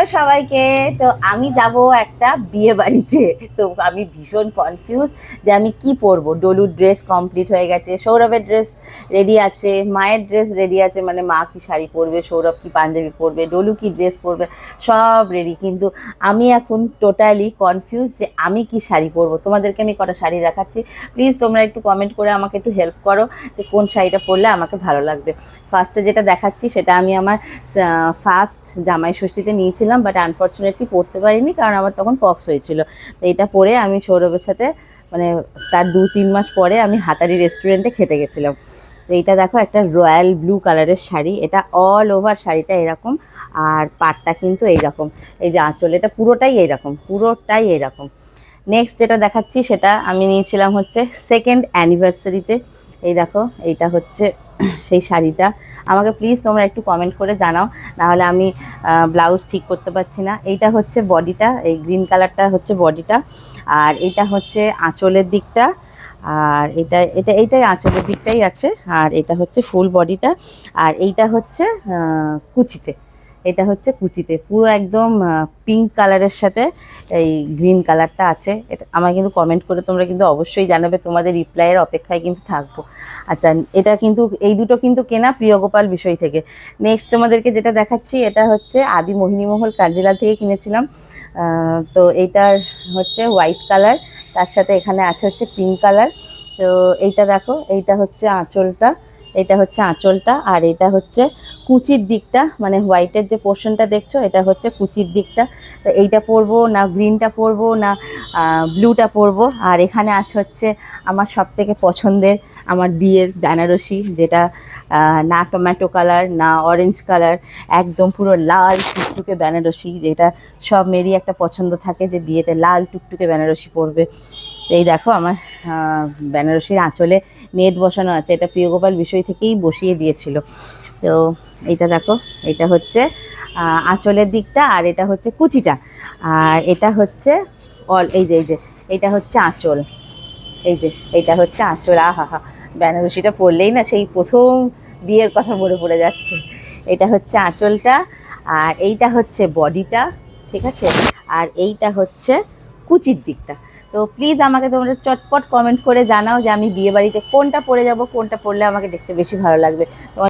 Hello সবাইকে। তো আমি যাব একটা বিয়ে বাড়িতে। তো আমি ভীষণ কনফিউজ যে আমি কি পরবো। ডলুর ড্রেস কমপ্লিট হয়ে গেছে, সৌরভের ড্রেস রেডি আছে, মায়ের ড্রেস রেডি আছে, মানে মা কি শাড়ি পরবে, সৌরভ কি পাঞ্জাবি পরবে, ডলু কি ড্রেস পরবে, সব রেডি। কিন্তু আমি এখন টোটালি কনফিউজ যে আমি কি শাড়ি পরবো। তোমাদেরকে আমি কটা শাড়ি দেখাচ্ছি, প্লিজ তোমরা একটু কমেন্ট করে আমাকে একটু হেল্প করো যে কোন শাড়িটা পরলে আমাকে ভালো লাগবে। ফার্স্টে যেটা দেখাচ্ছি সেটা আমি আমার ফার্স্ট জামাই ষষ্ঠীতে নিয়েছিলাম, বাট আনফর্চুনেটলি পরতে পারিনি কারণ আমার তখন পক্স হয়েছিল। তো এটা পরে আমি সৌরভের সাথে মানে তার 2-3 মাস পরে আমি হাতারি রেস্টুরেন্টে খেতে গেছিলাম। তো এইটা দেখো, একটা রয়্যাল ব্লু কালারের শাড়ি, এটা অল ওভার শাড়িটা এরকম, আর পাটটা কিন্তু এইরকম, এই যে আঁচল, এটা পুরোটাই এইরকম, পুরোটাই এইরকম। নেক্সট যেটা দেখাচ্ছি সেটা আমি নিয়েছিলাম হচ্ছে সেকেন্ড অ্যানিভার্সারিতে। এই দেখো, এইটা হচ্ছে সেই শাড়িটা। আমাকে প্লিজ তোমরা একটু কমেন্ট করে জানাও, নাহলে আমি ব্লাউজ ঠিক করতে পারছি না। এইটা হচ্ছে বডিটা, এই গ্রিন কালারটা হচ্ছে বডিটা, আর এটা হচ্ছে আঁচলের দিকটা, আর এইটাই আঁচলের দিকটাই আছে, আর এটা হচ্ছে ফুল বডিটা, আর এইটা হচ্ছে কুচিতে, এটা হচ্ছে কুচিতে পুরো একদম পিঙ্ক কালারের সাথে এই গ্রিন কালারটা আছে। এটা আমায় কিন্তু কমেন্ট করে তোমরা কিন্তু অবশ্যই জানাবে, তোমাদের রিপ্লাইয়ের অপেক্ষায় কিন্তু থাকবো। আচ্ছা, এটা কিন্তু এই দুটো কিন্তু কেনা প্রিয়গোপাল বিষয় থেকে। নেক্সট তোমাদেরকে যেটা দেখাচ্ছি এটা হচ্ছে আদি মোহিনীমহল কাঞ্জিলাল থেকে কিনেছিলাম। তো এইটার হচ্ছে হোয়াইট কালার, তার সাথে এখানে আছে হচ্ছে পিঙ্ক কালার। তো এইটা দেখো, এইটা হচ্ছে আঁচলটা, এটা হচ্ছে আঁচলটা, আর এটা হচ্ছে কুচির দিকটা, মানে হোয়াইটের যে পোর্শনটা দেখছো এটা হচ্ছে কুচির দিকটা। তো এইটা পরবো না গ্রিনটা পরবো না ব্লুটা পরবো। আর এখানে আছে হচ্ছে আমার সবথেকে পছন্দের আমার বিয়ের বেনারসি, যেটা না টমেটো কালার না অরেঞ্জ কালার, একদম পুরো লাল টুকটুকে বেনারসি, যেটা সব মেয়েরই একটা পছন্দ থাকে যে বিয়েতে লাল টুকটুকে বেনারসি পরবে। এই দেখো আমার বেনারসির আঁচলে নেট বসানো আছে, এটা প্রিয়গোপাল বিষয় থেকেই বসিয়ে দিয়েছিল। তো এইটা দেখো, এটা হচ্ছে আঁচলের দিকটা, আর এটা হচ্ছে কুচিটা, আর এটা হচ্ছে এই যে এটা হচ্ছে আঁচল, এই যে এইটা হচ্ছে আঁচল। আহা হা, বেনারসিটা পরলেই না সেই প্রথম বিয়ের কথা মনে পড়ে যাচ্ছে। এটা হচ্ছে আঁচলটা, আর এইটা হচ্ছে বডিটা, ঠিক আছে, আর এইটা হচ্ছে কুচির দিকটা। তো প্লিজ আমাকে তোমরা চটপট কমেন্ট করে জানাও যে আমি বিয়ে বাড়িতে কোনটা পরে যাব, কোনটা পরলে আমাকে দেখতে বেশি ভালো লাগবে। তোমার